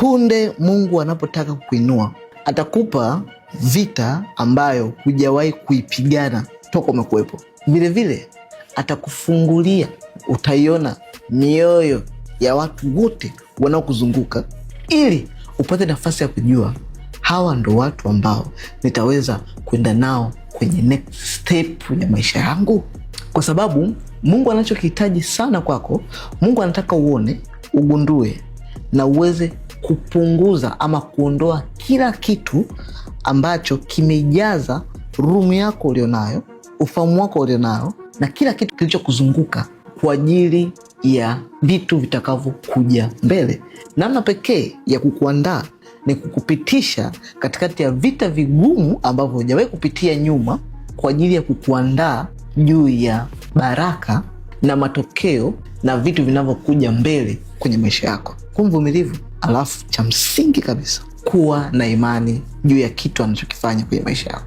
Punde Mungu anapotaka kukuinua, atakupa vita ambayo hujawahi kuipigana toka umekuwepo. Vile vile atakufungulia, utaiona mioyo ya watu wote wanaokuzunguka, ili upate nafasi ya kujua hawa ndo watu ambao nitaweza kwenda nao kwenye next step ya maisha yangu. Kwa sababu Mungu anachokihitaji sana kwako, Mungu anataka uone, ugundue na uweze kupunguza ama kuondoa kila kitu ambacho kimejaza room yako ulionayo, ufahamu wako ulionayo, na kila kitu kilichokuzunguka kwa ajili ya vitu vitakavyokuja mbele. Namna pekee ya kukuandaa ni kukupitisha katikati ya vita vigumu ambavyo hujawahi kupitia nyuma, kwa ajili ya kukuandaa juu ya baraka na matokeo na vitu vinavyokuja mbele kwenye maisha yako. Kuwa mvumilivu, alafu cha msingi kabisa, kuwa na imani juu ya kitu anachokifanya kwenye maisha yako.